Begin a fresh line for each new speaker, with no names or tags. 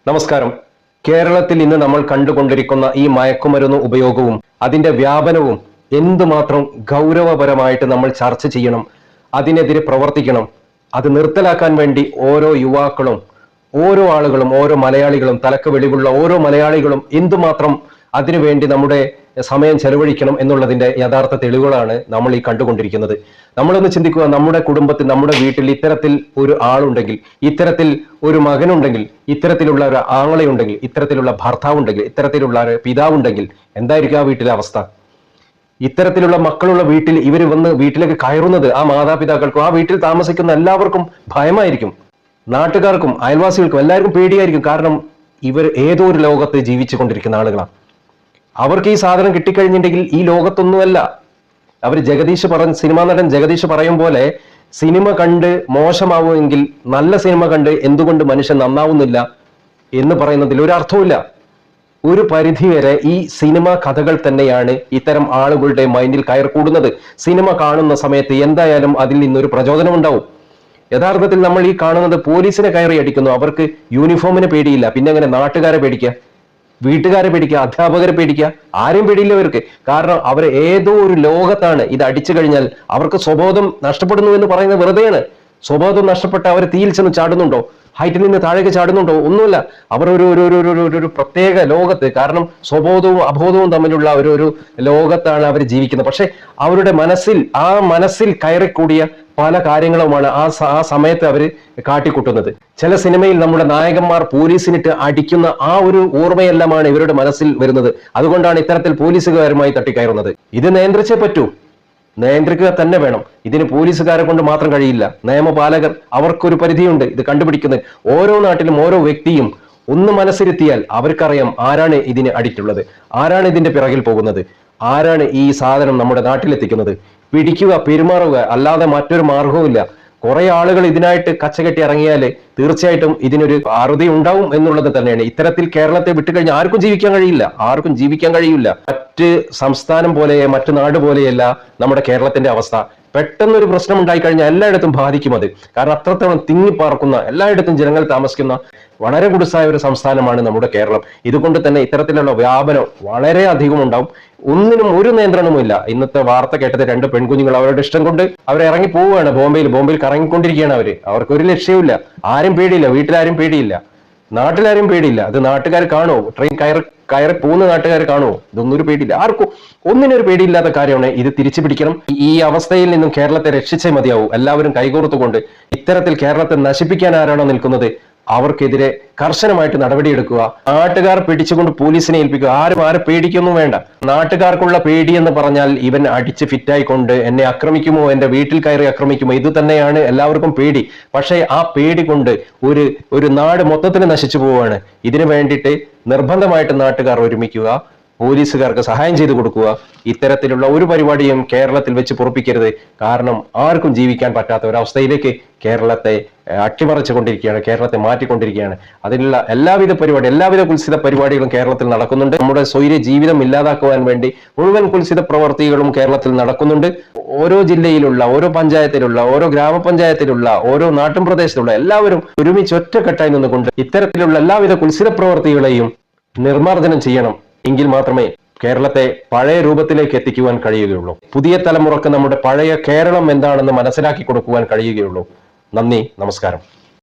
നമസ്കാരം. കേരളത്തിൽ ഇന്ന് നമ്മൾ കണ്ടുകൊണ്ടിരിക്കുന്ന ഈ മയക്കുമരുന്ന് ഉപയോഗവും അതിന്റെ വ്യാപനവും എന്തുമാത്രം ഗൗരവപരമായിട്ട് നമ്മൾ ചർച്ച ചെയ്യണം, അതിനെതിരെ പ്രവർത്തിക്കണം. അത് നിർത്തലാക്കാൻ വേണ്ടി ഓരോ യുവാക്കളും, ഓരോ ആളുകളും, ഓരോ മലയാളികളും, തലക്ക് വെളിവുള്ള ഓരോ മലയാളികളും എന്തുമാത്രം അതിനുവേണ്ടി നമ്മുടെ സമയം ചെലവഴിക്കണം എന്നുള്ളതിന്റെ യഥാർത്ഥ തെളിവുകളാണ് നമ്മൾ ഈ കണ്ടുകൊണ്ടിരിക്കുന്നത്. നമ്മളൊന്ന് ചിന്തിക്കുക, നമ്മുടെ കുടുംബത്തിൽ, നമ്മുടെ വീട്ടിൽ ഇത്തരത്തിൽ ഒരു ആളുണ്ടെങ്കിൽ, ഇത്തരത്തിൽ ഒരു മകനുണ്ടെങ്കിൽ, ഇത്തരത്തിലുള്ള ഒരു ആങ്ങളയുണ്ടെങ്കിൽ, ഇത്തരത്തിലുള്ള ഭർത്താവുണ്ടെങ്കിൽ, ഇത്തരത്തിലുള്ള ഒരു പിതാവുണ്ടെങ്കിൽ എന്തായിരിക്കും ആ വീട്ടിലെ അവസ്ഥ? ഇത്തരത്തിലുള്ള മക്കളുള്ള വീട്ടിൽ ഇവർ വന്ന് വീട്ടിലേക്ക് കയറുന്നത് ആ മാതാപിതാക്കൾക്കും ആ വീട്ടിൽ താമസിക്കുന്ന എല്ലാവർക്കും ഭയമായിരിക്കും. നാട്ടുകാർക്കും അയൽവാസികൾക്കും എല്ലാവർക്കും പേടിയായിരിക്കും. കാരണം ഇവർ ഏതോ ഒരു ലോകത്ത് ജീവിച്ചു കൊണ്ടിരിക്കുന്ന ആളുകളാണ്. അവർക്ക് ഈ സാധനം കിട്ടിക്കഴിഞ്ഞിട്ടുണ്ടെങ്കിൽ ഈ ലോകത്തൊന്നുമല്ല. അവർ സിനിമാ നടൻ ജഗദീഷ് പറയും പോലെ സിനിമ കണ്ട് മോശമാവുമെങ്കിൽ നല്ല സിനിമ കണ്ട് എന്തുകൊണ്ട് മനുഷ്യൻ നന്നാവുന്നില്ല എന്ന് പറയുന്നതിൽ ഒരു അർത്ഥവുമില്ല. ഒരു പരിധിവരെ ഈ സിനിമ കഥകൾ തന്നെയാണ് ഇത്തരം ആളുകളുടെ മൈൻഡിൽ കയറിക്കൂടുന്നത്. സിനിമ കാണുന്ന സമയത്ത് എന്തായാലും അതിൽ നിന്നൊരു പ്രചോദനം ഉണ്ടാവും. യഥാർത്ഥത്തിൽ നമ്മൾ ഈ കാണുന്നത് പോലീസിനെ കയറി അടിക്കുന്നു. അവർക്ക് യൂണിഫോമിനെ പേടിയില്ല, പിന്നെ എങ്ങനെ നാട്ടുകാരെ പേടിക്കുക, വീട്ടുകാരെ പേടിക്കുക, അധ്യാപകരെ പേടിക്കുക? ആരെയും പേടിയില്ല അവർക്ക്. കാരണം അവർ ഏതോ ഒരു ലോകത്താണ്. ഇത് അടിച്ചു കഴിഞ്ഞാൽ അവർക്ക് സ്വബോധം നഷ്ടപ്പെടുന്നു എന്ന് പറയുന്നത് വെറുതെയാണ്. സ്വബോധം നഷ്ടപ്പെട്ട അവർ തീയിൽ ചെന്ന് ചാടുന്നുണ്ടോ? ഹൈറ്റിൽ നിന്ന് താഴേക്ക് ചാടുന്നുണ്ടോ? ഒന്നുമില്ല. അവർ ഒരു പ്രത്യേക ലോകത്ത്, കാരണം സ്വബോധവും അബോധവും തമ്മിലുള്ള ഒരു ലോകത്താണ് അവർ ജീവിക്കുന്നത്. പക്ഷെ അവരുടെ മനസ്സിൽ കയറിക്കൂടിയ പല കാര്യങ്ങളുമാണ് ആ സമയത്ത് അവർ കാട്ടിക്കൂട്ടുന്നത്. ചില സിനിമയിൽ നമ്മുടെ നായകന്മാർ പോലീസിനിട്ട് അടിക്കുന്ന ആ ഒരു ഓർമ്മയെല്ലാമാണ് ഇവരുടെ മനസ്സിൽ വരുന്നത്. അതുകൊണ്ടാണ് ഇത്തരത്തിൽ പോലീസുകാരുമായി തട്ടിക്കയറുന്നത്. ഇത് നിയന്ത്രിച്ചേ പറ്റൂ, നിയന്ത്രിക്കുക തന്നെ വേണം. ഇതിന് പോലീസുകാരെ കൊണ്ട് മാത്രം കഴിയില്ല. നിയമപാലകർ, അവർക്കൊരു പരിധിയുണ്ട് ഇത് കണ്ടുപിടിക്കുന്നത്. ഓരോ നാട്ടിലും ഓരോ വ്യക്തിയും ഒന്ന് മനസ്സിരുത്തിയാൽ അവർക്കറിയാം ആരാണ് ഇതിന് അഡിക്റ്റുള്ളത്, ആരാണ് ഇതിന്റെ പിറകിൽ പോകുന്നത്, ആരാണ് ഈ സാധനം നമ്മുടെ നാട്ടിലെത്തിക്കുന്നത്. പിടിക്കുക, പെരുമാറുക, അല്ലാതെ മറ്റൊരു മാർഗവുമില്ല. കുറെ ആളുകൾ ഇതിനായിട്ട് കച്ചകെട്ടി ഇറങ്ങിയാൽ തീർച്ചയായിട്ടും ഇതിനൊരു അറുതി ഉണ്ടാവും എന്നുള്ളത് തന്നെയാണ്. ഇത്തരത്തിൽ കേരളത്തെ വിട്ടുകഴിഞ്ഞാൽ ആർക്കും ജീവിക്കാൻ കഴിയില്ല. മറ്റ് സംസ്ഥാനം പോലെ, മറ്റു നാട് പോലെയല്ല നമ്മുടെ കേരളത്തിന്റെ അവസ്ഥ. പെട്ടെന്നൊരു പ്രശ്നം ഉണ്ടായിക്കഴിഞ്ഞാൽ എല്ലായിടത്തും ബാധിക്കും അത്. കാരണം അത്രത്തോളം തിങ്ങിപ്പാർക്കുന്ന, എല്ലായിടത്തും ജനങ്ങൾ താമസിക്കുന്ന വളരെ കുടുസായ ഒരു സംസ്ഥാനമാണ് നമ്മുടെ കേരളം. ഇതുകൊണ്ട് തന്നെ ഇത്തരത്തിലുള്ള വ്യാപനം വളരെ അധികം ഉണ്ടാവും. ഒന്നിനും ഒരു നിയന്ത്രണവുമില്ല. ഇന്നത്തെ വാർത്ത കേട്ടത് 2 പെൺകുഞ്ഞുങ്ങൾ അവരുടെ ഇഷ്ടം കൊണ്ട് അവർ ഇറങ്ങി പോവുകയാണ്. ബോംബെയിൽ കറങ്ങിക്കൊണ്ടിരിക്കുകയാണ് അവർക്ക് ഒരു ലക്ഷ്യവുമില്ല. ആരും പേടിയില്ല, വീട്ടിലാരും പേടിയില്ല, നാട്ടിലാരും പേടിയില്ല. അത് നാട്ടുകാർ കാണുമോ? ട്രെയിൻ കയറി പോകുന്ന നാട്ടുകാർ കാണുമോ? ഇതൊന്നും ഒരു പേടിയില്ല. ആർക്കും ഒന്നിനൊരു പേടിയില്ലാത്ത കാര്യമാണ്. ഇത് തിരിച്ചു പിടിക്കണം. ഈ അവസ്ഥയിൽ നിന്നും കേരളത്തെ രക്ഷിച്ചേ മതിയാവൂ. എല്ലാവരും കൈകോർത്തുകൊണ്ട് ഇത്തരത്തിൽ കേരളത്തെ നശിപ്പിക്കാൻ ആരാണോ നിൽക്കുന്നത് അവർക്കെതിരെ കർശനമായിട്ട് നടപടിയെടുക്കുക. നാട്ടുകാർ പിടിച്ചുകൊണ്ട് പോലീസിനെ ഏൽപ്പിക്കുക. ആരെ പേടിക്കൊന്നും വേണ്ട. നാട്ടുകാർക്കുള്ള പേടി എന്ന് പറഞ്ഞാൽ ഇവൻ അടിച്ച് ഫിറ്റായിക്കൊണ്ട് എന്നെ ആക്രമിക്കുമോ, എന്റെ വീട്ടിൽ കയറി ആക്രമിക്കുമോ, ഇത് തന്നെയാണ് എല്ലാവർക്കും പേടി. പക്ഷേ ആ പേടി കൊണ്ട് ഒരു നാട് മൊത്തത്തിന് നശിച്ചു പോവുകയാണ്. ഇതിനു വേണ്ടിയിട്ട് നിർബന്ധമായിട്ട് നാട്ടുകാർ ഒരുമിക്കുക, പോലീസുകാർക്ക് സഹായം ചെയ്തു കൊടുക്കുക. ഇത്തരത്തിലുള്ള ഒരു പരിപാടിയും കേരളത്തിൽ വെച്ച് പൊറപ്പിക്കരുത്. കാരണം ആർക്കും ജീവിക്കാൻ പറ്റാത്ത ഒരവസ്ഥയിലേക്ക് കേരളത്തെ അട്ടിമറിച്ചു കൊണ്ടിരിക്കുകയാണ്, കേരളത്തെ മാറ്റിക്കൊണ്ടിരിക്കുകയാണ്. അതിനുള്ള എല്ലാവിധ കുൽസിത പരിപാടികളും കേരളത്തിൽ നടക്കുന്നുണ്ട്. നമ്മുടെ സ്വൈര്യ ജീവിതം ഇല്ലാതാക്കുവാൻ വേണ്ടി മുഴുവൻ കുൽസിത പ്രവർത്തികളും കേരളത്തിൽ നടക്കുന്നുണ്ട്. ഓരോ ജില്ലയിലുള്ള, ഓരോ പഞ്ചായത്തിലുള്ള, ഓരോ ഗ്രാമപഞ്ചായത്തിലുള്ള, ഓരോ നാട്ടും പ്രദേശത്തുള്ള എല്ലാവരും ഒരുമിച്ച് ഒറ്റക്കെട്ടായി നിന്നുകൊണ്ട് ഇത്തരത്തിലുള്ള എല്ലാവിധ കുൽസിത പ്രവർത്തികളെയും നിർമ്മാർജ്ജനം ചെയ്യണം. എങ്കിൽ മാത്രമേ കേരളത്തെ പഴയ രൂപത്തിലേക്ക് എത്തിക്കുവാൻ കഴിയുകയുള്ളൂ. പുതിയ തലമുറക്ക് നമ്മുടെ പഴയ കേരളം എന്താണെന്ന് മനസ്സിലാക്കി കൊടുക്കുവാൻ കഴിയുകയുള്ളൂ. നന്ദി, നമസ്കാരം.